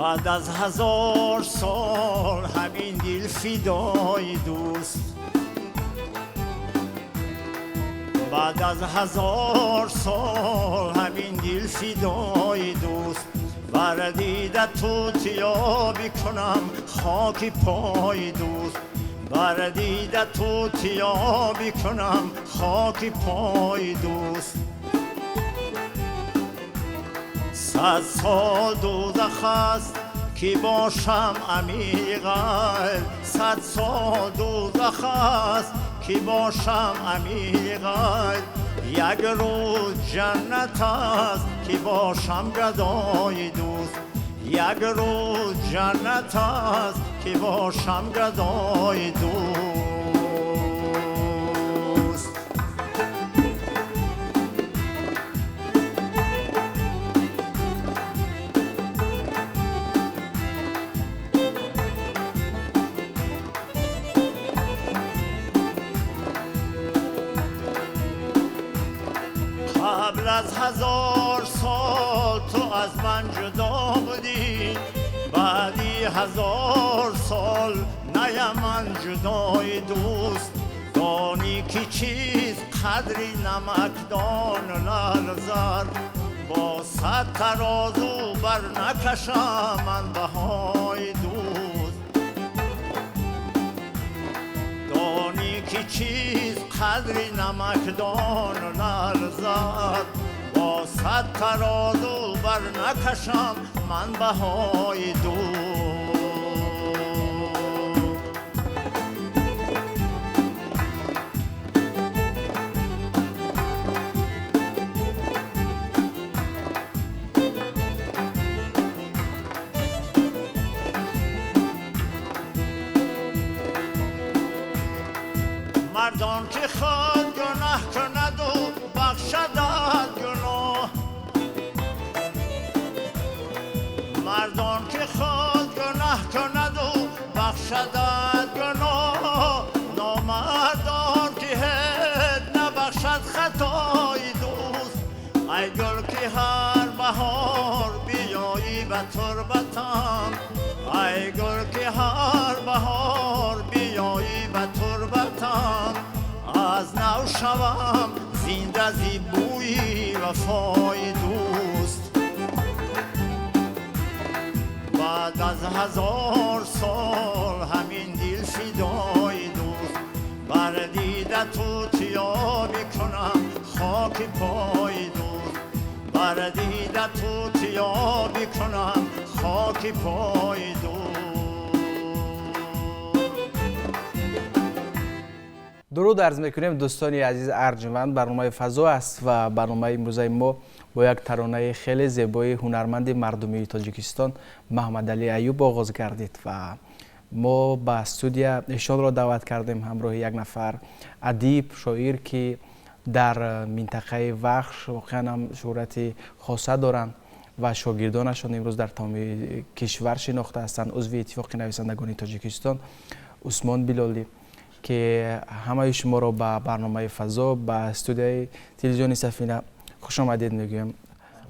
بعد از 1000 سال همین دل فدای دوست، بعد از 1000 سال همین دل فدای دوست، بردیده توتیابی کنم خاک پای دوست، بردیده توتیابی کنم خاک پای دوست. 100 سال دوزخ است که باشم عمیق‌ال، 100 سال دوزخ است که باشم عمیق‌ال، یک روز جنت است که باشم گدای دوست، یک روز جنت است که باشم گدای دوست. قبل از 1000 سال تو از من جدا بودی، بعدی 1000 سال نیم من جدای دوست. دانی که چیز قدری نمکدان لرزد، با 100 ترازو بر نکشم من بهای دوست. دانی که چیز قدری نمکدان لرزد، با 100 ترازو بر نکشم من بهای دوست. مردان که خود گناه کند و بخشدد گناه، مردان که خود گناه کند و بخشدد گناه، نامردان که هیچ نبخشد خطای دوست. ای گل که هر بهار بیایی به تربتم، ای گل که هر بهار بیایی به تربتم، از نو شوم زنده زی بوی وفای دوست. بعد از 1000 سال همین دل فدای دوست، بردیده توتیابی کنم خاک پای دوست، بردیده توتیابی کنم خاک پای دوست. درود عرض میکنیم دوستان عزیز ارجمند. برنامه فضا است و برنامه امروزه ما با یک ترانه خیلی زیبای هنرمند مردمی تاجیکستان محمد علی ایوب آغاز گردید و ما به استودیو ایشان را دعوت کردیم همراه یک نفر ادیب شاعر که در منطقه وخش واقعا هم شهرت خاصه دارند و شاگردانشان امروز در تمام کشور شناخته هستند. عضو اتفاق نویسندگان تاجیکستان عثمان بلالی که همه شما را به برنامه فضا به استودیوی تلویزیون سفینه خوش آمدید میگویم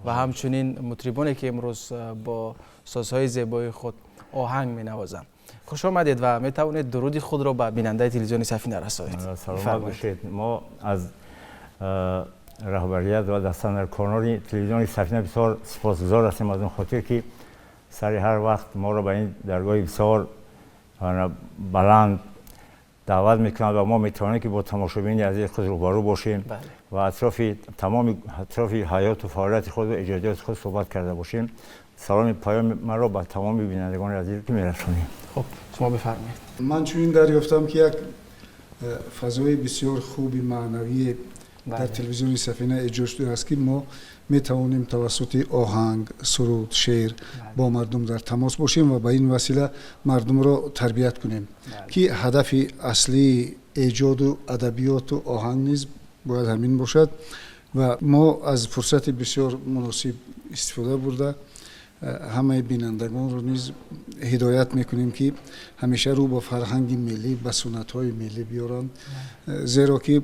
و همچنین مطربانی که امروز با سازهای زیبای خود آهنگ می نوازند. خوش آمدید و می توانید درود خود را به بیننده تلویزیون سفینه رسانید. سلامت باشید. ما از رهبریت و دستاندرکاران تلویزیون سفینه بسیار سپاسگزار هستیم از اون خاطر که سر هر وقت ما را به این درگاه بسیار بلند دعوت میکنند و ما میتوانیم که با تماشابین عزیز خود روبرو باشیم و اطراف حیات و فعالیت خود و ایجادات خود صحبت کرده باشیم. سلام پایان من را به تمام بینندگان عزیز که میرسونیم. خب شما بفرمایید. من چنین دریافتم که یک فضای بسیار خوبی معنوی در تلویزیون سفینه ایجاد شده است که ما می توانیم توسط آهنگ، سرود، شعر با مردم در تماس باشیم و به این وسیله مردم را تربیت کنیم که هدف اصلی ایجاد و ادبیات و آهنگ نیز باید همین باشد و ما از فرصت بسیار مناسب استفاده برده همه بینندگان رو نیز هدایت میکنیم که همیشه رو با فرهنگ ملی به سنت های ملی بیارن زیرا که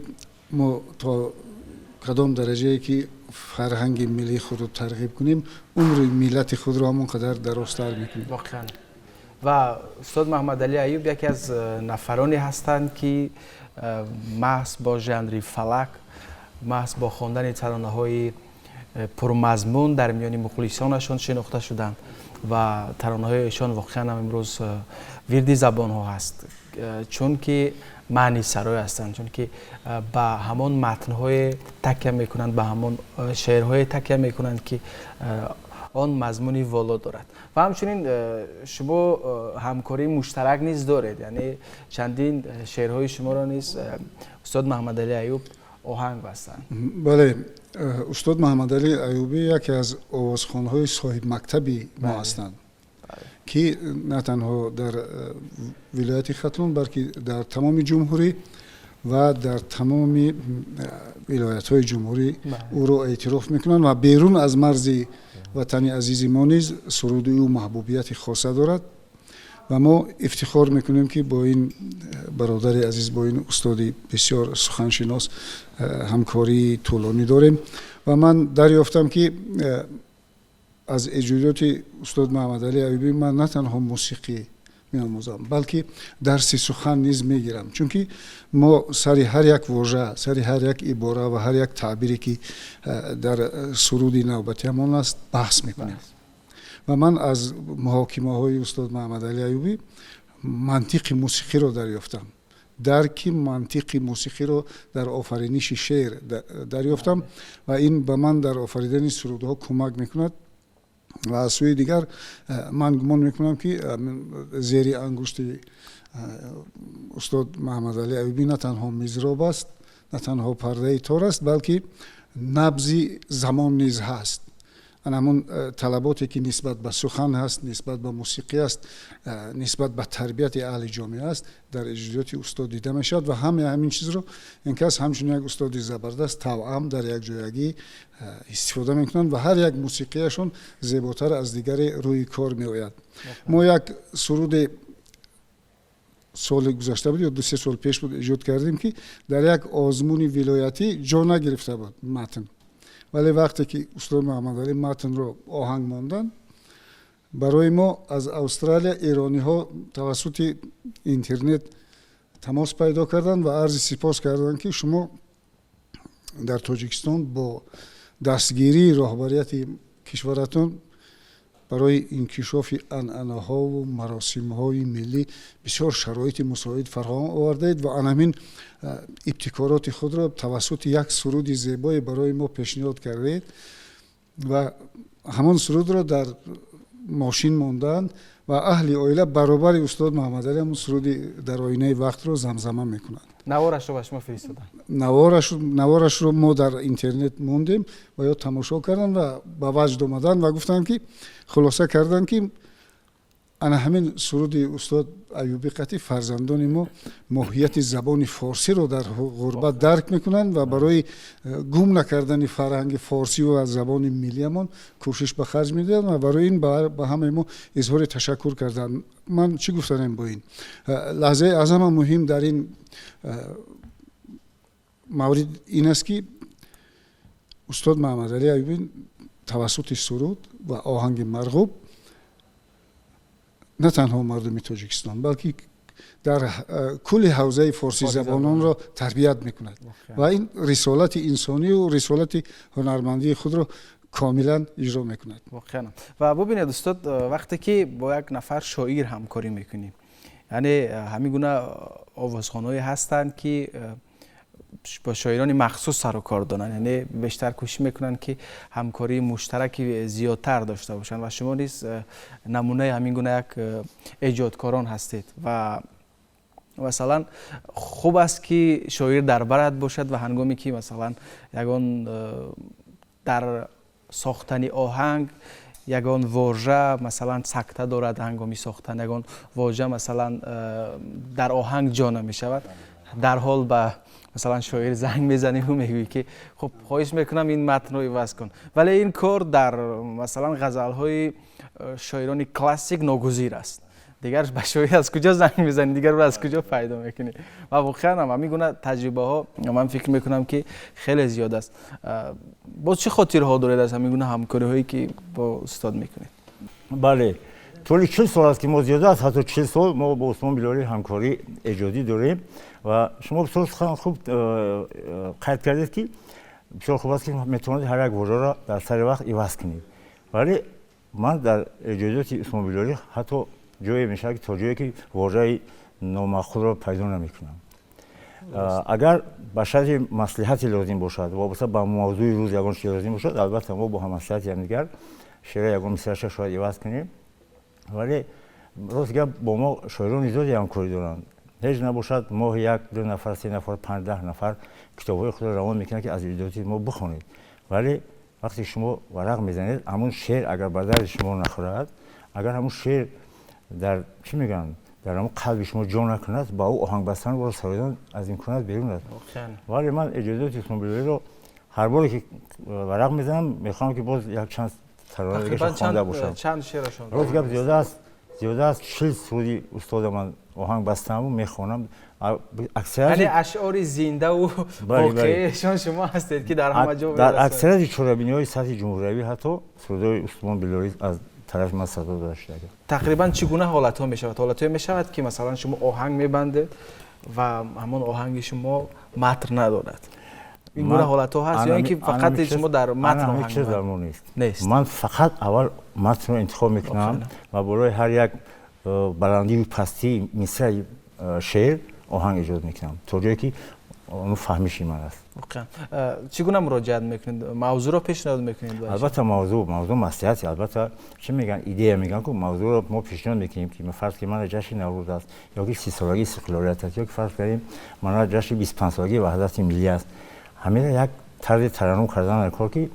ما تا کدام درجه که فرهنگ ملی خود رو ترغیب کنیم عمر ملت خود رو همونقدر درازتر میکنیم. واقعا. و استاد محمد علی ایوب یکی از نفرانی هستند که محض با ژانر فلک، محض با خواندن ترانه‌های پرمضمون در میان مخلصانشان شناخته شدند و ترانه‌های ایشان واقعا هم امروز ویردی زبان ها هست چون که معنی سرای هستند، چون که به همان متن‌های تکیه میکنند، به همان شعرهای تکیه میکنند که آن مضمونی والا دارد. و همچنین شما همکاری مشترک نیز دارید، یعنی چندین شعرهای شما را نیز استاد محمد علی ایوب آهنگ بستند. بله، استاد محمد علی ایوبی یکی از آوازخوان‌های صاحب مکتبی ما هستند که نه تنها در ولایت ختلون بلکه در تمام جمهوری و در تمام ولایت‌های جمهوری او را اعتراف میکنند و بیرون از مرز وطن عزیز ما نیز سرود او محبوبیت خاصه دارد و ما افتخار میکنیم که با این برادر عزیز، با این استادی بسیار سخنشناس همکاری طولانی داریم و من دریافتم که از اجرایات استاد محمد علی ایوبی من نه تنها موسیقی می‌آموزم بلکه درس سخن نیز میگیرم، چون که ما سر هر یک واژه، سر هر یک عباره و هر یک تعبیری که در سرود نوبتی همان است بحث میکنیم و من از محاکمه های استاد محمد علی ایوبی منطق موسیقی رو دریافتم، درک منطق موسیقی رو در آفرینش شعر دریافتم و این به من در آفریدن سرودها کمک میکند و از سوی دیگر من گمان میکنم که زیر انگشت استاد محمد علی ایوبی نه تنها میزراب است، نه تنها پرده تار است، بلکه نبض زمان نیز هست. همون طلباتی که نسبت به سخن هست، نسبت به موسیقی است، نسبت به تربیت اهل جامعه است در اجرایات استاد دیده میشد و همین چیز رو این کس همچون یک استاد زبردست توأم در یک جایگی استفاده میکنند و هر یک موسیقیشون زیباتر از دیگر روی کار میآید. ما یک سرود سال گذشته بود یا 2-3 سال پیش بود ایجاد کردیم که در یک آزمون ولایتی جا نگرفته بود متن، ولی وقتی که استاد محمد علی متن رو آهنگ ماندن برای ما از استرالیا ایرانی ها توسط اینترنت تماس پیدا کردن و عرض سپاس کردن که شما در تاجیکستان با دستگیری رهبریت کشورتون برای انکشاف عنعنه‌ها و مراسم‌های ملی بسیار شرایط مساعد فراهم آوردید و همین ابتکارات خود را توسط یک سرود زیبای برای ما پیشنهاد کردید و همان سرود را در ماشین ماندند و اهل عائله برابر استاد محمد علی همون سرود در آینه وقت رو زمزمه میکنند. نوارش رو به شما فرستادن؟ نوارش رو ما در اینترنت موندیم و یا تماشا کردن و با وجد آمدن و گفتن که خلاصه کردن که انا همین سرود استاد ایوبی قطعی فرزندان ما ماهیت زبان فارسی رو در غربت درک میکنن و برای گم نکردن فرهنگ فارسی و از زبان ملیمون کوشش به خرج میدن و برای این به همه ما اظهار تشکر کردن. من چی گفتم با این لحظه از همه مهم در این مورد این است که استاد محمد علی ایوبی توسط سرود و آهنگ مرغوب نه تنها مردم تاجیکستان بلکه در کل حوزه فارسی زبانان را تربیت میکند و این رسالت انسانی و رسالت هنرمندی خود را کاملا اجرا میکند. واقعا. و ببینید استاد وقتی که با یک نفر شاعر همکاری میکنیم، یعنی همین گونه آوازخوان‌هایی هستند که با شاعران مخصوص سر و کار دارن، یعنی بیشتر کوشش میکنن که همکاری مشترک زیادتر داشته باشن و شما نیز نمونه همین گونه یک ایجادکاران هستید و مثلا خوب است که شاعر در برت باشد و هنگامی که مثلا یگان در ساختن آهنگ یگان واژه مثلا سکته دارد هنگامی ساختن یگان واژه مثلا در آهنگ جا نمی شود در حال به مثلا شاعر زنگ میزنی و میگویی که خب خواهش میکنم این متن رو عوض کن ولی این کار در مثلا غزل‌های شاعران کلاسیک ناگزیر است دیگر به شاعر از کجا زنگ میزنی دیگر رو از کجا پیدا میکنی و واقعا هم میگونه تجربه ها من فکر میکنم که خیلی زیاد است باز چه خاطرها دارید از میگونه همکاری هایی که با استاد میکنید بله طوری 40 سال است که ما زیاده است حتی 40 سال ما با عثمان بلاری همکاری ایجادی داریم و شما بسیار خوب قید کردید که بسیار خوب است که میتونید هر یک واژه را در سر وقت عوض کنید ولی من در ایجادات عثمان بلاری حتی جایی میشه که تا جایی که واژه نامأخوذ را پیدا نمیکنم اگر به شرط مصلحتی لازم باشد وابسته به موضوع روز یگان چیز لازم باشد البته ما با همسایت همدیگر شعر یگان مثلش شاید عوض کنیم ولی راست گپ با ما شاعران زیادی همکاری دارند هیچ نباشد ماه یک دو نفر سه نفر 15 نفر کتاب‌های خود را روان میکنند که از ایجادات ما بخونید ولی وقتی شما ورق میزنید همون شعر اگر به درد شما نخورد اگر همون شعر در چی میگن در همون قلب شما جا نکند با او آهنگ بستن و سرایدن از امکانات بیرون است ولی من اجازات عثمان بلاری رو هر باری که ورق میزنم میخوام که باز یک چند ترانه دیگه خوانده باشم چند شعرشون روز گپ زیاده است 40 سوری استاد من آهنگ بستم و میخوانم اکثریت یعنی اشعار زنده و واقعیشان شما هستید که در همه جا در اکثریت چهاربینی‌های سطح جمهوری حتی سرودای عثمان بلاری از طرف من صدا داشته تقریبا چگونه حالت‌ها میشود حالت‌ها میشود که مثلا شما آهنگ میبنده و همون آهنگ شما متن ندارد این گونه حالت‌ها هست یا اینکه فقط شما در متن آهنگ نیست من فقط اول متن رو انتخاب میکنم و برای هر یک بلندی و پستی مصرع شعر آهنگ ایجاد میکنم تا جایی که اونو فهمیشی من است چگونه مراجعت میکنید موضوع رو پیشنهاد میکنید البته موضوع مصلحتی البته چه میگن ایده میگن که موضوع رو ما پیشنهاد میکنیم که فرض که من جشن نوروز است یا که 30 سالگی استقلالیت است یا که فرض کنیم من جشن 25 سالگی وحدت ملی است همین یک طرز ترانه کردن در کار که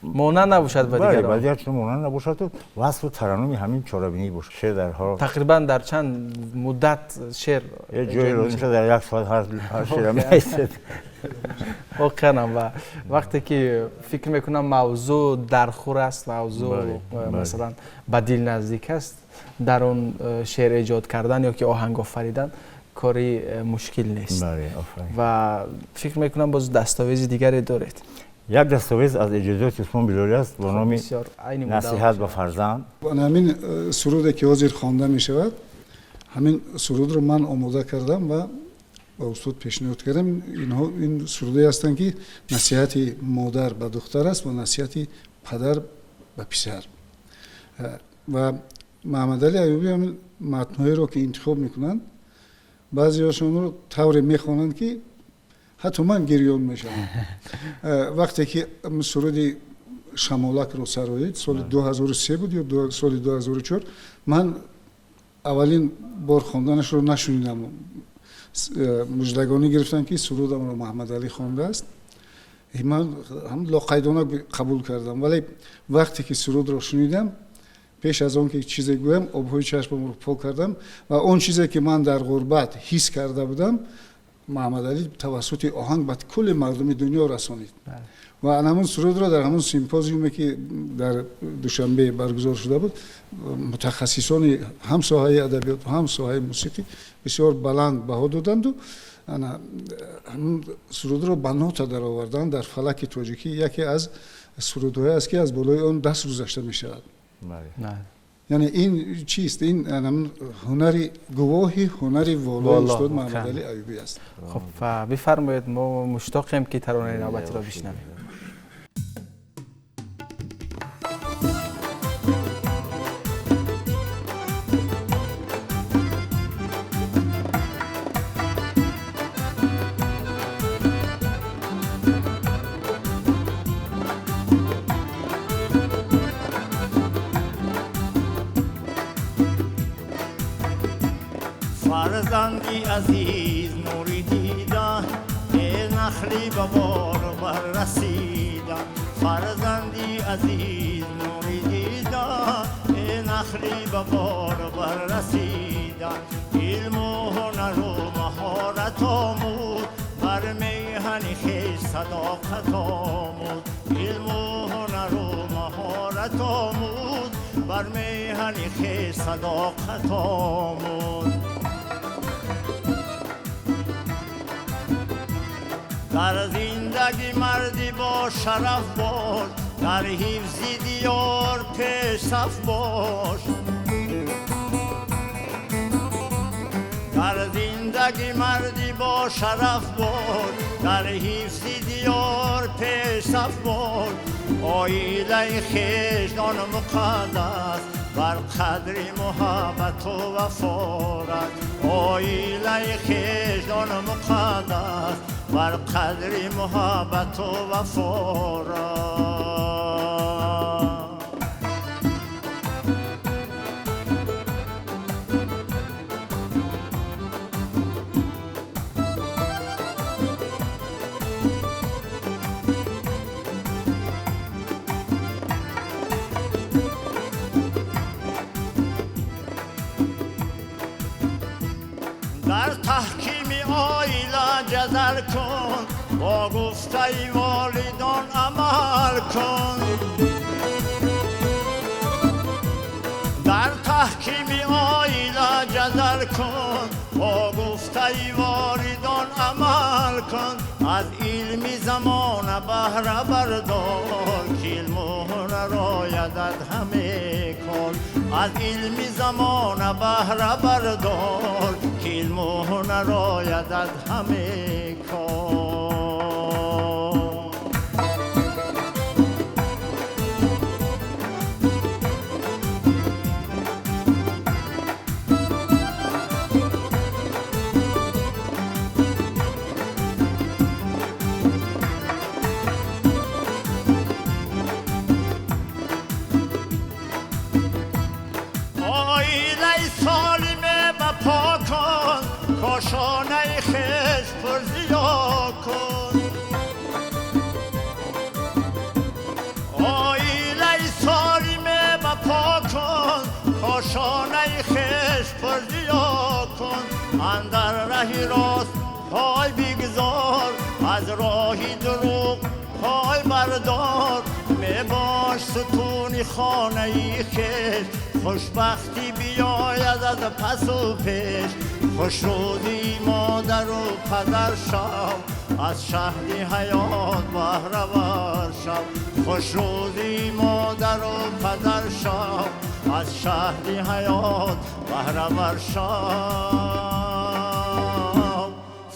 مانند نباشد و دیگر بعضی چون مانند نباشد تو وصف ترانه همین چهاربینی باشه شعر در حال تقریبا در چند مدت شعر یه جایی روز میشه در یک ساعت هر شعر میایست واقعا و وقتی که فکر میکنم موضوع درخور است موضوع مثلا به دل نزدیک است در اون شعر ایجاد کردن یا که آهنگ آفریدن کاری مشکل نیست و فکر میکنم باز دستاویز دیگری دارید یک دستاویز از اجازات عثمان بلاری است با نام نصیحت به فرزند همین سرودی که حاضر خوانده می شود همین سرود رو من آماده کردم و با استاد پیشنهاد کردم این سرودی هستند که نصیحت مادر به دختر است و نصیحت پدر به پسر و محمد علی ایوبی همین متن‌هایی رو که انتخاب میکنند بعضی هاشون رو طوری میخوانند که حتی من گریان میشم وقتی که سرود شمالک رو سرایید سال 2003 بود یا سال 2004 من اولین بار خواندنش رو نشنیدم مجدگانی گرفتن که سرودم رو محمد علی خوانده است من هم لاقیدانه قبول کردم ولی وقتی که سرود رو شنیدم پیش از آن که چیزی گویم آبهای چشمم رو پاک کردم و اون چیزی که من در غربت حس کرده بودم محمد علی توسط آهنگ به کل مردم دنیا رسانید و همون سرود را در همون سیمپوزیومی که در دوشنبه برگزار شده بود متخصصان هم ساحه ادبیات و هم ساحه موسیقی بسیار بلند بها دادند و همون سرود را به نوت در آوردن در فلک تاجیکی یکی از سرودهای است که از بالای آن دست گذاشته می شود یعنی این چیست این هنری گواهی هنری والای استاد محمد علی ایوبی است خب بفرمایید ما مشتاقیم که ترانه نوبتی را بشنویم فرزند فرزندی عزیز نوری دیدن ای نخلی به بار بر رسیدن فرزندی عزیز نوری دیدن ای نخلی به بار بر رسیدن علم و هنر و مهارت آمود بر میهن خویش صداقت آمود علم و هنر و مهارت آمود بر میهن خویش صداقت آمود در زندگی مردی با شرف باش در حفظ دیار پیش صف باش در زندگی مردی با شرف باش در حفظ دیار پیش صف باش آیله خویش آن مقدس بر قدر محبت و وفارت آیله خویش آن مقدس بر قدر محبت و وفارت در تحکیم آیله جدل کن با گفته والدان عمل کن در تحکیم آیله جدل کن با گفته والدان عمل کن از علم زمان بهره بردار که علم و هنر آیدت همه کن از علم زمان بهره بردار که علم و هنر آیدت همه کن کاشانه خیش پر زیا کن آیله سالمه بپا کن کاشانه خیش پر زیا کن اندر راه راست پای بگذار از راهی دروغ پای بردار می باش ستونی خانه خیش خوشبختی بیاید از پس و پیش خوش روزی مادر و پدر شو از شهد حیات بهره ور شو خوش روزی مادر و پدر شو از شهد حیات بهره ور شو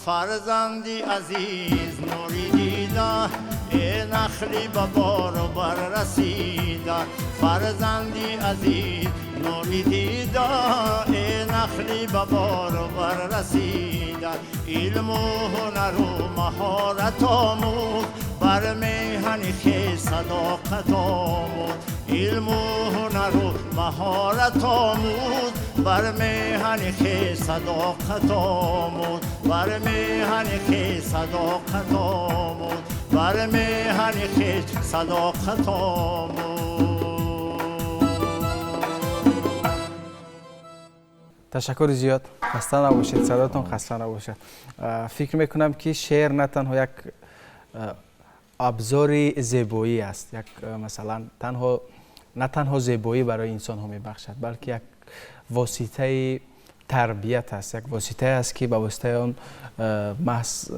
فرزندی عزیز نوری دیده ای نخلی به بار و بر رسیده فرزندی عزیز نوری دیده ای نخلی به بار و بر رسیده علم و هنر و مهارت آمود بر میهن خویش صداقت آمود علم و هنر و مهارت آمود بر میهن خویش صداقت آمود بر میهن خویش صداقت آمود بر میهن خویش صداقت آمود تشکر زیاد خسته نباشید صداتون خسته نباشد فکر میکنم که شعر نه تنها یک ابزار زیبایی است یک مثلا نه تنها زیبایی برای انسان ها میبخشد بلکه یک واسطه تربیت است یک واسطه است که با واسطه آن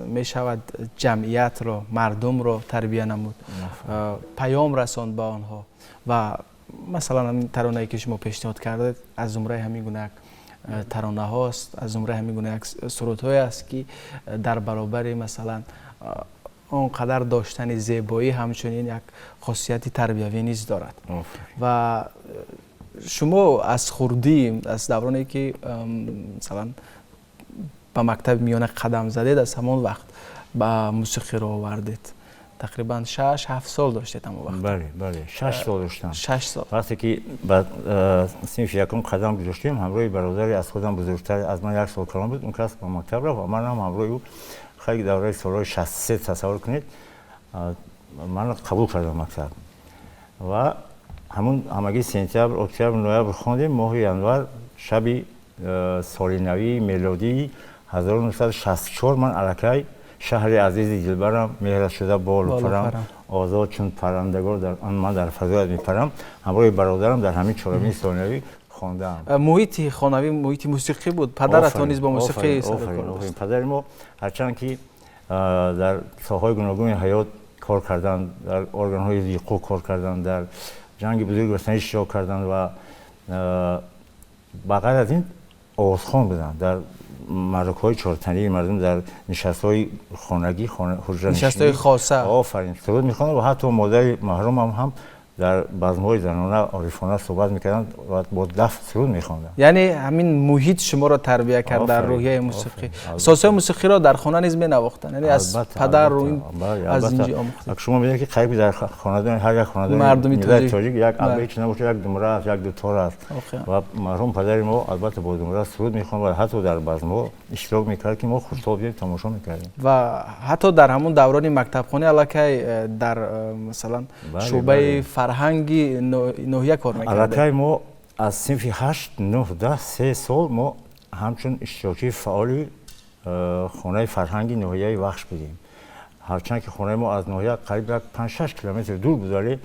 می شود جمعیت را مردم را تربیت نمود پیام رساند به آنها و مثلا این ترانه‌ای که شما پیشنهاد کردید از زمره همین گونه ترانه هاست از زمره همین گونه یک سرودهای است که در برابر مثلا اونقدر داشتن زیبایی همچنین یک خاصیت تربیوی نیز دارد و شما از خردی از دورانی که مثلا به مکتب میانه قدم زدید از همان وقت به موسیقی را آوردید تقریبا 6-7 سال داشتید اون وقت. بله 6 سال داشتم. 6 سال. وقتی که بعد صنف یکم قدم گذاشتیم همراه برادری از خودم بزرگتر از من 1 سال کلان بود، اون کس به مکتب رفت و من هم همراه او خیلی دوره سالهای 63 تصور کنید من قبول کردم مکتب و همون همگی سپتامبر اکتبر نوامبر خوندیم. ماه ینور شب سال نوی میلادی 1964 من الکی شهر عزیز دلبرم مهر شده بال پرم آزاد چون پرندگان در آن من در فضای میپرم همراه برادرم در همین چهارمین سالنوی خواندم. محیط خانواده محیط موسیقی بود. پدرتون نیز با موسیقی سر کار داشت. پدر ما هرچند که در ساحه‌های گوناگون حیات کار کردند، در ارگان‌های زیقو کار کردند، در جنگ بزرگ وطنی اشتراک کردند و بغیر از این آوازخوان بودند. در معرکه‌های چهارتنی مردم در نشست‌های خانگی نشست‌های خاصه آفرین سرود می‌خواندند و حتی مادر محرم هم در بزم‌های زنانه عارفانه صحبت می‌کردند و با دف سرود می‌خواندند. یعنی همین محیط شما را تربیت کرد در روحیه موسیقی. سازهای موسیقی را در خانه نیز می‌نواختند. یعنی از پدر رو این از اینجا آموختید. شما می‌بینید که قریب در خانواده هر یک خانواده مردمی تاجیک یک ابیچ نباشه، یک دمره است، یک دوتار است و مرحوم پدر ما البته با دمره سرود می‌خواند و حتی در بزم‌ها اشتراک می‌کرد که ما خوشحال تماشا می‌کردیم. و حتی در همون دوران مکتبخانه الکی در مثلا شعبه فرهنگی نوحیه کار می‌کردیم. الکی ما از صنف 8 9 10 3 سال ما همچون اشتراکی فعال خانه فرهنگی نوحیه وخش بودیم. هرچند که خانه ما از نوحیه قریب 5-6 کیلومتر دور بود ولی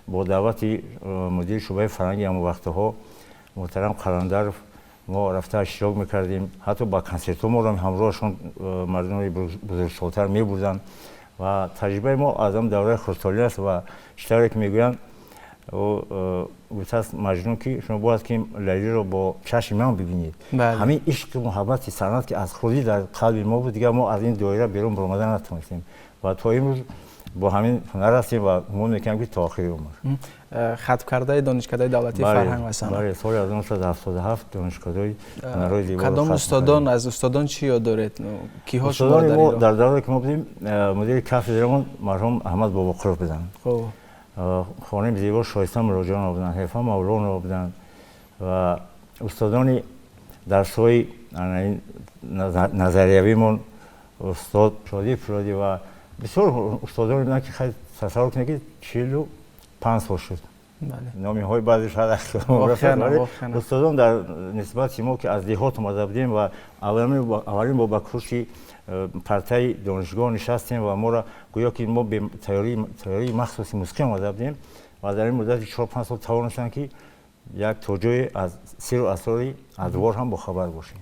با دعوت مدیر شعبه فرهنگی هم وقتها محترم قلندر ما رفته اشتراک می‌کردیم. حتی با کنسرت‌ها ما هم همراهشون مردم بزرگسال‌تر می‌بردن و تجربه ما از هم دوره خردسالی است و اشتراک می‌گویند و گفتست مجنون که شما باید که لیلی رو با چشم من ببینید. همین عشق محبت صنعت که از خودی در قلب ما بود دیگه ما از این دایره بیرون برآمدن نتونستیم و تا امروز با همین هنر هستیم و امید میکنم که تا آخر عمر. ختم کرده دانشکده دولتی فرهنگ و صنعت. بله سال 1977 دانشکده هنرهای دیوار. کدام استادان از استادان چی یاد دارید؟ کیها شما در دوره که ما بودیم مدیر کافدرمون مرحوم احمد باباقرب بودن. خب خانم زیبا شایسته مراجعان بودن، حیفا مولانا بودن و استادانی درس‌های نظریویمون استاد شادی فرادی و بسیار استادانی بودن که خیلی تصور کنید که 45 سال شد. نامی‌های بعضی شاید استادان در نسبت ما که از دیهات اومده بودیم و اولین با کورسی پرتای دانشگاه نشستیم و ما را گویا که ما به تیاری مخصوصی موسیقی اومده بودیم و در این مدت 4-5 سال توانستیم که یک توجه از سیر و اسرار ادوار هم با خبر باشیم.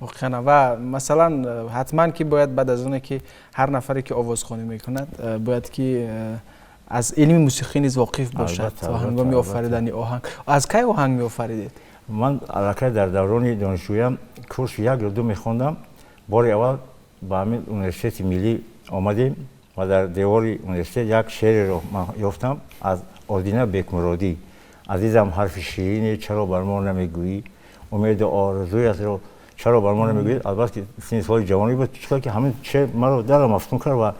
و مثلا حتما که باید بعد از اون که هر نفری که آوازخوانی میکند باید که از علم موسیقی نیز واقف باشد و هنگامی آفریدن آهنگ. از کی آهنگ میآفریدید؟ من الکی در دوران دانشجوییم کورس 1 یا 2 میخوندم. بار اول با همین یونیورسیته ملی آمدیم و در دیوار یونیورسیته یک شعر رو یافتم از آدینه بیکمرادی. عزیزم حرف شیرینی چرا بر ما نمیگویی، امید آرزویت رو چرا بر ما نمیگویی. البته سن سال جوانی بود چون که همین شعر مرا دلم مفتون کرد و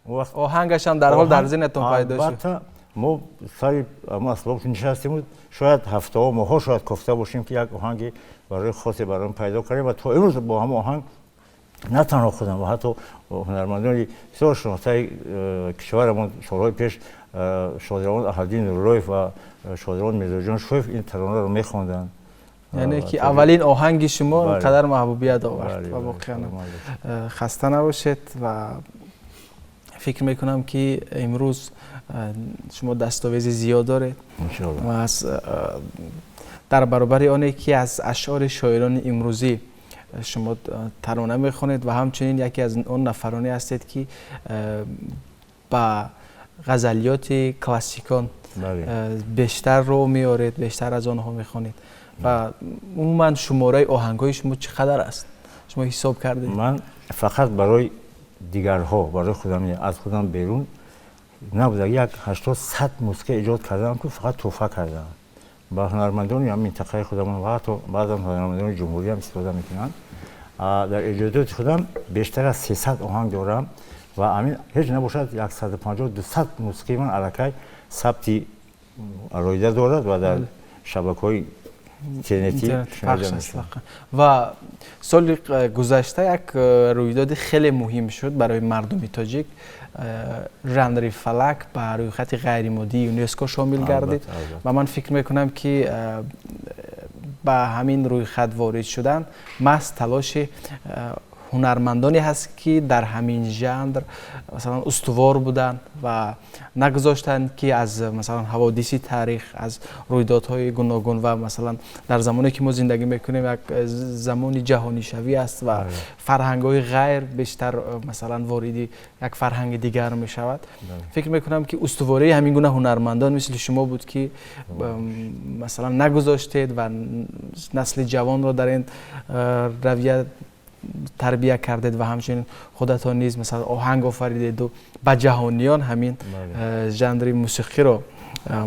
وقت آهنگش هم در حال در ذهنتون پیدا شد. البته ما سری ما اسباب نشستیم شاید هفته ها ماها شاید گفته باشیم که یک آهنگ برای خاصی برام پیدا کردیم و تا امروز با هم آهنگ نه تنها خودم و حتی هنرمندان بسیار شناخته کشورمون سالهای پیش شادروان احدین نورلویف و شادروان میرزاجان شویف این ترانه رو میخواندن. یعنی که اولین آهنگ شما قدر محبوبیت آورد و واقعا خسته نباشید و فکر میکنم که امروز شما دستاویز زیاد دارید و از در برابر آنه که از اشعار شاعران امروزی شما ترانه میخونید و همچنین یکی از اون نفرانی هستید که با غزلیات کلاسیکان بیشتر رو میارید، بیشتر از آنها میخونید و عموما شماره آهنگای شما چقدر است؟ شما حساب کردید؟ من فقط برای دیگرها برای خودم از خودم بیرون نبوده یک 80-100 موسیقی ایجاد کردم که فقط توفه کردم با هنرمندان هم منطقه خودمون و حتی بعضا هنرمندان جمهوری هم استفاده میکنن. در ایجادات خودم بیشتر از 300 آهنگ دارم و همین هیچ نباشد 150-200 موسیقی من علاقه ثبتی رویده دارد و در شبکه‌های اینترنتی پخش است. و سال گذشته یک رویداد خیلی مهم شد برای مردم تاجیک، ژانر فلک به روی خط غیر مادی یونسکو شامل گردید و من فکر میکنم که به همین روی خط وارد شدن محض تلاش هنرمندانی هست که در همین ژانر مثلا استوار بودند و نگذاشتند که از مثلا حوادث تاریخ، از رویدادهای گوناگون و مثلا در زمانی که ما زندگی میکنیم یک زمانی جهانی شوی است و فرهنگ‌های غیر بیشتر مثلا وارد یک فرهنگ دیگر می شود. فکر میکنم که استواری همین گونه هنرمندان مثل شما بود که مثلا نگذاشتید و نسل جوان را در این رویه تربیت کردید و همچنین خودتان نیز مثلا آهنگ آفریدید و به جهانیان همین ژانر موسیقی رو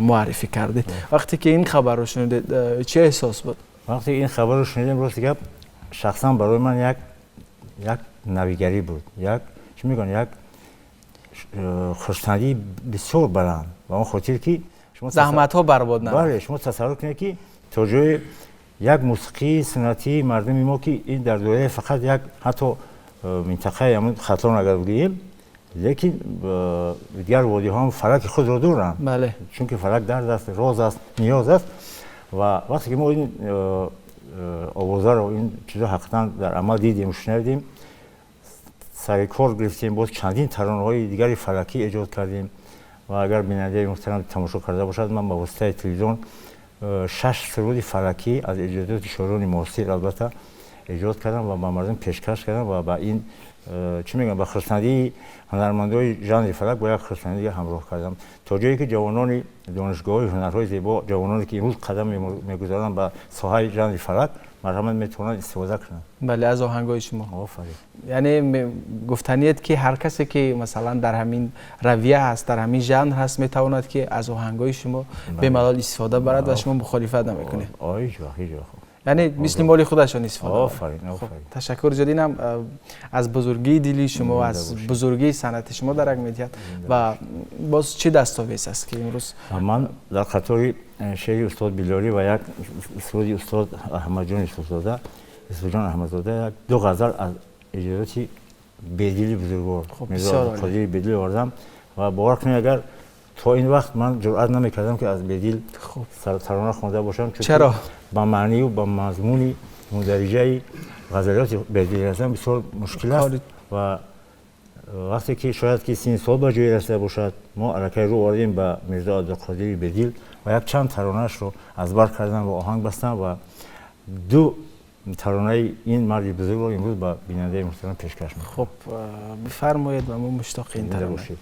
معرفی کردید. وقتی که این خبر رو شنیدید چه احساس بود؟ وقتی این خبر رو شنیدم راست که شخصا برای من یک نویگری بود، چی میگن، یک خوشتندی بسیار بلند و اون خاطر که شما زحمت ها برباد نرفت. بله، شما تصور کنید که تا جای یک موسیقی سنتی مردمی ما که این در دوره فقط یک حتی منطقه همون خطران اگر بگیم، لیکن دیگر وادی ها هم فلک خود را دارند. بله. چون که فلک درد است، راز است، نیاز است و وقتی که ما این آوازه رو این چیزا حقیقتا در عمل دیدیم و شنیدیم، سر کار گرفتیم، باز چندین ترانه های دیگری فلکی ایجاد کردیم و اگر بیننده محترم تماشا کرده باشد، من با واسطه تلویزیون 6 سرود فلکی از ایجادات شاعران معاصر البته ایجاد کردم و با مردم پیشکش کردم و با این چی میگم، با خرسندی هنرمندای ژانر فلک با یک خرسندی همراه کردم تا جایی که جوانان دانشگاه هنرهای زیبا، جوانانی که امروز قدم میگذارن به ساحه ژانر فلک، مرحمت میتونن استفاده کنن. بله، از آهنگای شما. آفرین. یعنی گفتنیت که هر کسی که مثلا در همین رویه هست، در همین ژانر هست، میتواند که از آهنگای شما به ملال استفاده برد و شما مخالفت نمیکنید. هیچ وقت. یعنی مثل مال خودشان استفاده. آفرین. تشکر جدیدم از بزرگی دلی شما و از بزرگی صنعت شما درک می‌دهد و باز چه دستاویز است که امروز من در خاطر شعر استاد بیلاری و یک سرود استاد احمد جان احمدزاده دو غزل از اجرات بدیل بزرگوار میرزا عبدالقادر بدیل آوردم و باور کنید اگر تا این وقت من جرئت نمی‌کردم که از بدیل ترانه خوانده باشم. چرا؟ با معنی و با مضمونی مندرجه غزلیات بدیل رسیدن بسیار مشکل است و وقتی که شاید که 3 سال به جای رسیده باشد، ما علاقه رو آوردیم به میرزا عبدالقادر بدیل و یک چند ترانه‌اش رو از بر کردم و آهنگ بستم و 2 ترانه این مرد بزرگ رو امروز به بیننده محترم پیشکش می‌کنم. خب بفرمایید و ما مشتاق این ترانه باشیم.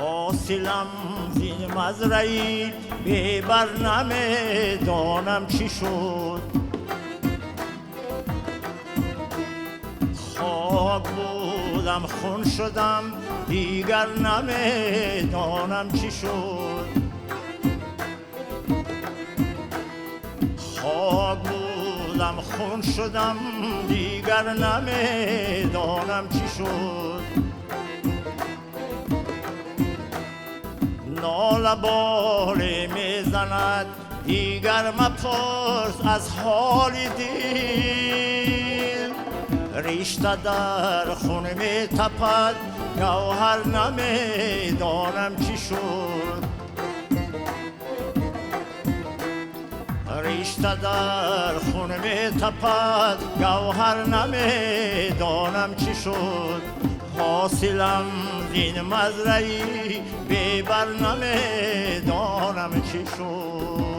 حاصلم زین مزرعی به برنامه دانم چی شد، خاک بودم خون شدم دیگر نمیدانم چی شد، خاک بودم خون شدم دیگر نمیدانم چی شد، ناله بالی میزند دیگر مپرس از حال دل، رشته در خون میتپد گوهر نمیدانم چی شد، رشته در خون میتپد گوهر نمیدانم چی شد، حاصلم زین مزرعی به برنامه دانم چی شد.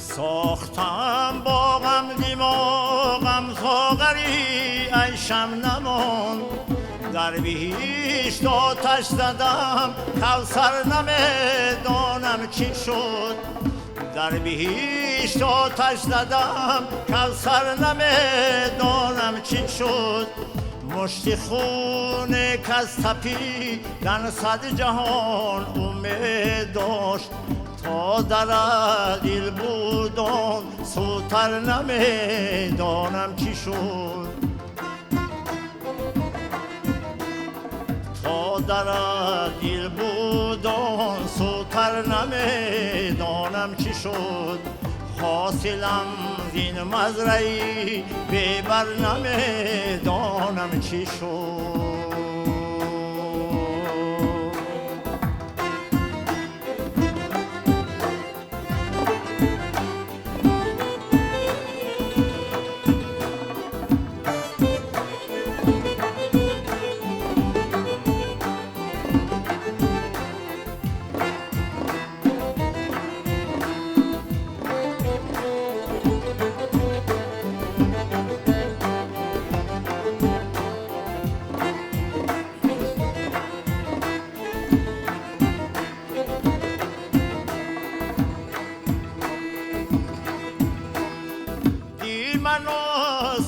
ساختم باغم دیماغم ساغری عیشم نماند در بهشت آتش زدم کوثر نمیدانم چی شد در بهشت آتش زدم کوثر نمیدانم چی شد مشتی خون کز تپیدن صد جهان امید داشت تا در دل بودم سوتر نمیدانم چی شد تا در دل بودم سوتر نمیدانم چی شد حاصلم زین مزرعی ببر نمیدانم چی شد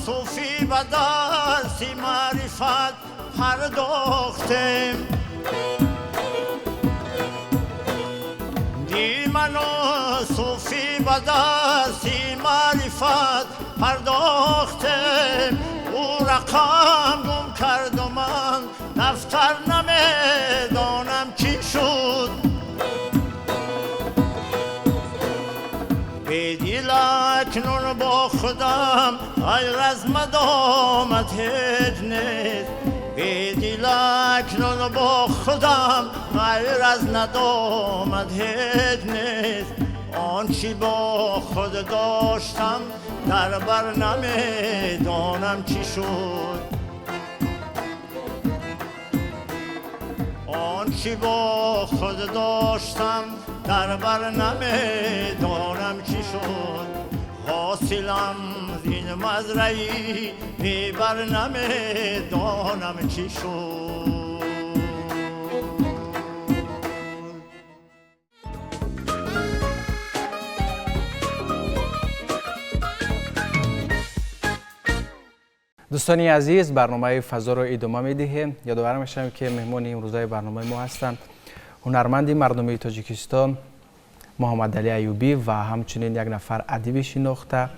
صوفی و درسی معرفت پرداختم دی من صوفی و درسی معرفت پرداختم او رقم گم کرد و من دفتر نمیدانم چی شد به دل اکنون با خودم غیر از مدامت هیچ نیست به دل اکنون با خودم غیر از ندامت هیچ نیست آنچی با خود داشتم در بر نمیدانم چی شد آنچی با خود داشتم در بر نمیدانم چی شد حاصلم زین مزرعی ببر نمیدانم چی شد دوستانی عزیز برنامه فضا رو ادامه میدهیم. یادآور میشم که مهمان امروزه برنامه ما هستند هنرمند مردمی تاجیکستان محمد علی ایوبی و همچنین یک نفر ادیب شناخته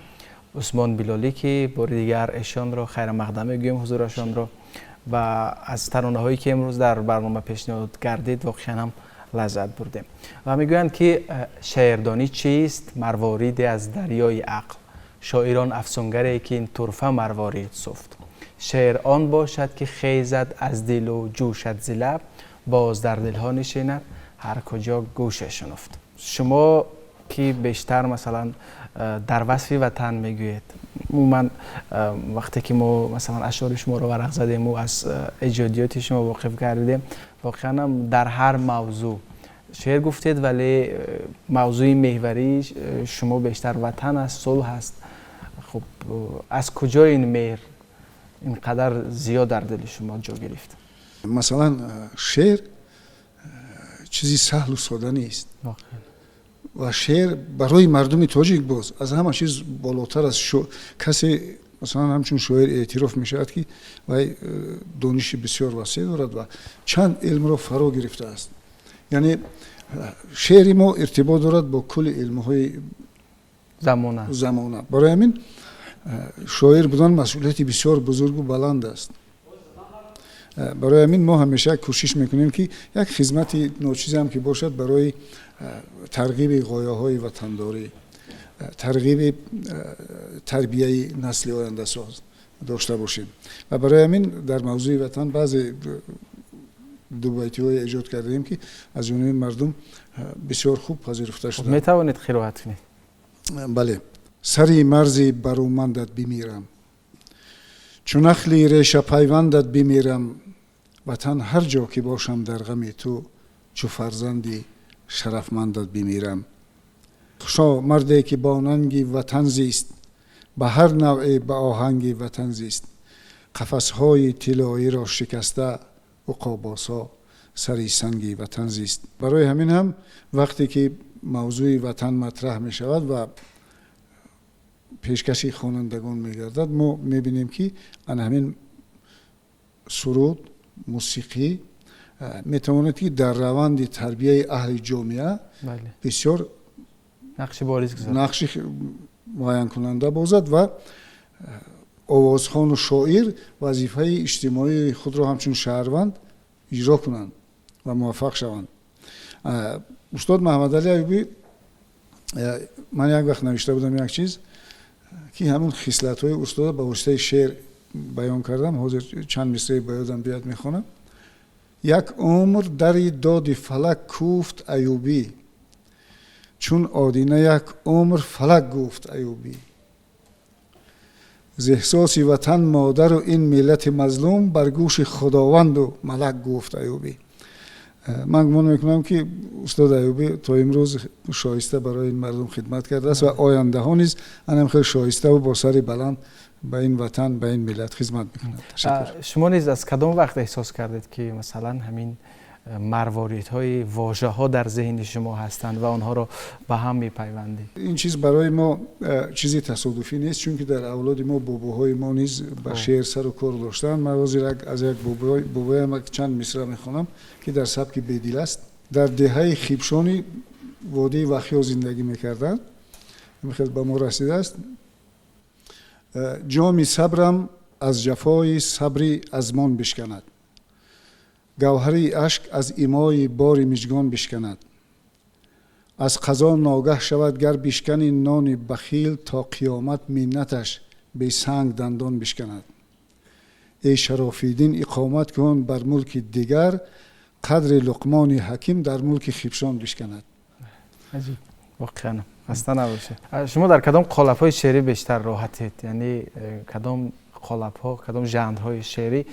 عثمان بلالی که بار دیگر ایشان رو خیر مقدم میگویم حضورشان رو و از ترانه هایی که امروز در برنامه پیشنهاد گردید واقعا هم لذت بردیم و میگویند که شعردانی چیست؟ مروارید از دریای عقل شاعران افسونگری که این طرفه مروارید سفت شعر آن باشد که خیزد از دل و جوشد ز لب باز در دلها نشیند هر کجا گوشش شنفت. شما که بیشتر مثلا در وصف وطن میگویید من وقتی که ما مثلا اشعار شما رو ورق زدیم و از ایجادیات شما واقف کردیم واقعا هم در هر موضوع شعر گفتید ولی موضوع محوری شما بیشتر وطن است صلح است. خب از کجا این مهر اینقدر زیاد در دل شما جا گرفت؟ مثلا شعر چیزی سهل و ساده نیست و شعر برای مردم تاجیک باز از همه چیز بالاتر از کسی مثلا همچون شاعر اعتراف میشود که وای دانش بسیار وسیع دارد و چند علم را فرا گرفته است. یعنی شعر ما ارتباط دارد با کل علم‌های زمانه. برای همین شاعر بودن مسئولیتی بسیار بزرگ و بلند است. برای همین ما همیشه کوشش میکنیم که یک خدمت ناچیزی هم که باشد برای ترغیب غایه‌های وطنداری ترغیب تربیه نسل آینده ساز داشته باشیم و برای همین در موضوع وطن بعضی دو بیتی‌های ایجاد کردیم که از جانب مردم بسیار خوب پذیرفته شده. می توانید قرائت کنید؟ بله. سری مرزی برومندت بمیرم چون نخلی ریشه پیوندت بمیرم وطن هر جا که باشم در غم تو چو فرزندی شرفمندت بمیرم خوشا مردی که با ننگی وطن زیست، به هر نوع به آهنگی وطن زیست. قفس‌های طلایی را شکسته عقاباسا سری سنگی وطن زیست. برای همین هم وقتی که موضوع وطن مطرح می شود و پیشکشی خوانندگان می گردد، ما می بینیم که همین سرود موسیقی می تواند که در روند تربیه اهل جامعه بسیار نقش معین کننده باشد و آوازخوان و شاعر وظیفه اجتماعی خود را همچون شهروند اجرا کنند و موفق شوند. استاد محمد علی ایوبی، من یک وقت نوشته بودم یک چیز که همون خصلت‌های استاد به واسطه شعر بیان کردم. حاضر چند مصرع به یادم بیاد میخونم. یک عمر در داد فلک کوفت ایوبی، چون آدینه یک عمر فلک گفت ایوبی. ز احساس وطن مادر و این ملت مظلوم، بر گوش خداوند و ملک گفت ایوبی. من گمان میکنم که استاد ایوبی تا امروز شایسته برای این مردم خدمت کرده است و آینده ها نیز هم خیلی شایسته و با سر بلند به این وطن، به این ملت خدمت میکنند. تشکر. شما نیز از کدام وقت احساس کردید که مثلا همین مرواریدهای واژه ها در ذهن شما هستند و آنها را به هم میپیوندید؟ این چیز برای ما چیزی تصادفی نیست، چون که در اولاد ما باباهای ما نیز به شعر سر و کار داشتند. من از یک بابایم چند مصرع میخوانم که در سبک بیدیل است. در دهه خیبشانی وادی وخیا زندگی میکردند. خیلی به ما رسیده است. جام صبرم از جفای صبری ازمان بشکند، گوهری اشک از ایمای بار مژگان بشکند. از قضا ناگه شود گر بشکنی نان بخیل، تا قیامت منتش به سنگ دندان بشکند. ای شرافیدین اقامت کن بر ملک دیگر، قدر لقمان حکیم در ملک خیبشان بشکند. عجیب، واقعا خسته نباشه. شما در کدام قالب‌های شعری بیشتر راحتید؟ یعنی کدام قالب‌ها، کدام ژانرهای شعری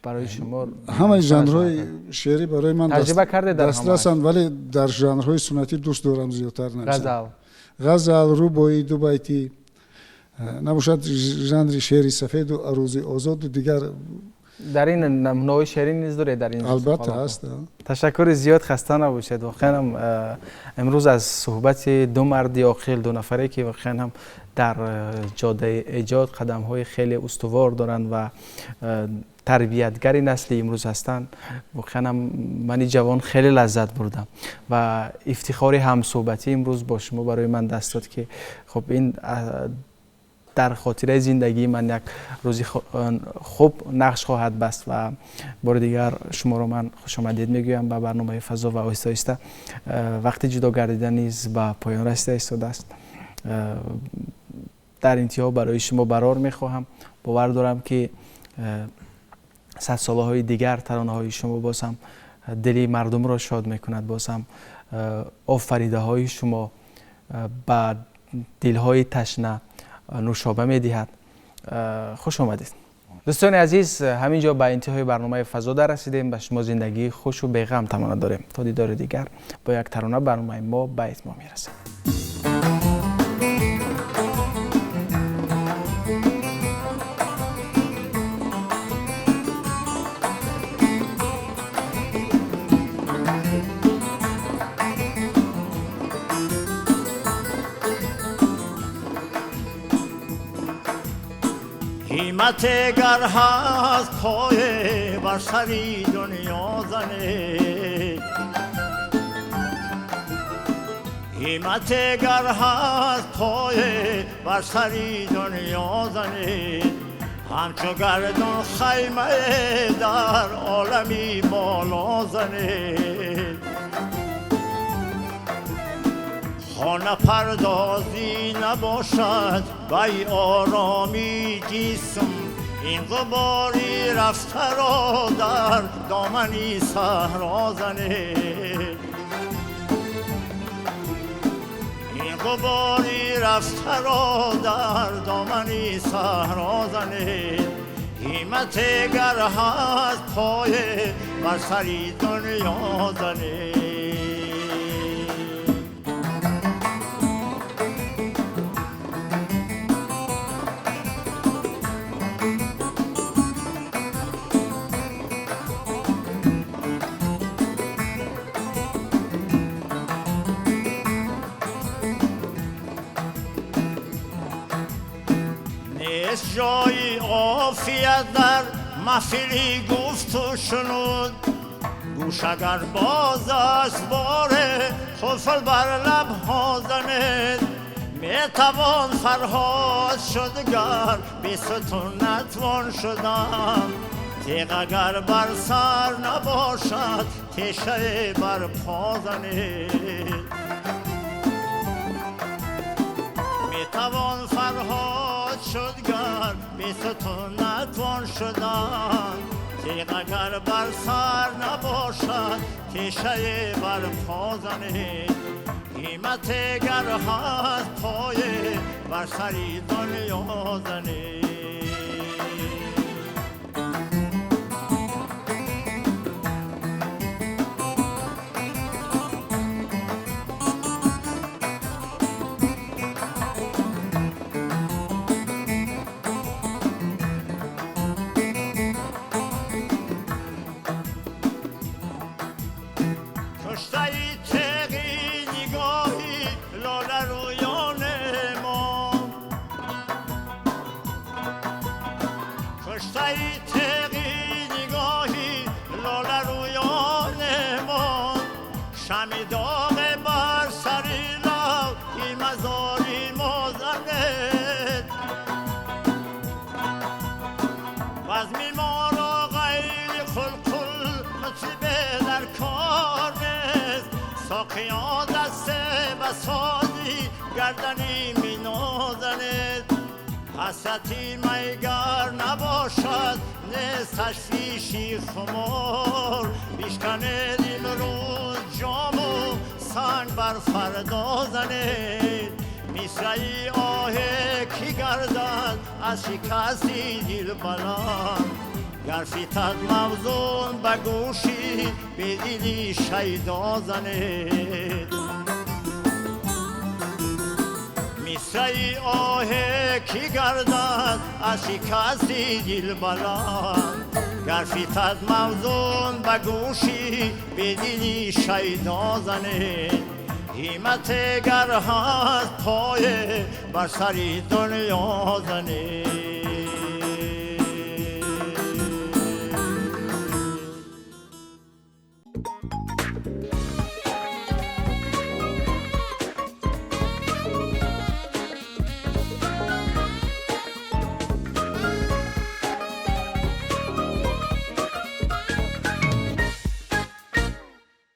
برای شما؟ همه ژانرهای شعری برای من تجربه کرده در دسترسند، ولی در ژانرهای سنتی دوست دارم زیادتر نوشتن. غزل، روبایی، دو بیتی، نباشد ژانر شعری سفید و عروض آزاد و دیگر. در این نوع شعری نیز داره در این؟ البته هست. تشکر زیاد، خسته نباشید. واقعا امروز از صحبت دو مرد عاقل، دو نفره که واقعا هم در جاده ایجاد قدم‌های خیلی استوار دارند و تربیتگر نسل امروز هستند، واقعا هم من جوان خیلی لذت بردم و افتخار هم صحبتی امروز با شما برای من دست داد که خب این در خاطره زندگی من یک روزی خوب نقش خواهد بست. و بار دیگر شما رو من خوش آمدید میگویم به برنامه فضا و آهسته آهسته وقتی جدا گردیدن نیز به پایان رسیده ایستاده است. در انتها برای شما برار میخواهم، باور دارم که 100 سالهای دیگر ترانه های شما باز هم دلی مردم را شاد میکند، باز هم آفریده های شما به دلهای تشنه نوشابه میدهد. خوش آمدید دوستان عزیز. همینجا به انتهای برنامه فضا در رسیدیم. به شما زندگی خوش و بی‌غم تمنا داریم. تا دیدار دیگر با یک ترانه برنامه ما به اتمام میرسه. همت گر هست پای بر سری دنیا زنه، همت گر هست پای بر سری دنیا زنه، همچو گردون خیمه در عالمی بالا زنه. خانه پردازی نباشد بی آرامی جسم، این غباری رفته را در دامنی صحرا زنه. این غباری رفته را در دامنی صحرا زنه، همت گر هست پای بر سری دنیا زنه. نیست جای عافیت در محفلی گفت و شنود گوش اگر باز است باره خفل بر لبها زند میتوان فرهاد شد گر بی ستون نتوان شدن تیغ اگر بر سر نباشد تیشه بر پا زنید میتوان فرهاد شد گر بی ستون نتوان شدن تیغ اگر بر سر نباشد تیشه بر پا زنید قیمت گر هست پایه بر سری دنیا زنید شمی داغ بر سری لب این مزاری مزند وزمی ما را غیر خلقل مطلبه در کار نیست ساقیان دسته بسازی گردنی می نازند حسرتی میگر نباشد نیست تشویشی خمار بیشکند امروز جام و سنگ بر فردا زنید میسرعی آهه کی گردد از شکستی دل بلند گر فتد موزون به گوشی به دلی شیدا زنید میسرعی آهه کی گردد از شکستی دل بلند گر فتد موزون به گوشی به دلی شیدا زنید قیمت گر هست پایه بر سری دنیا زنید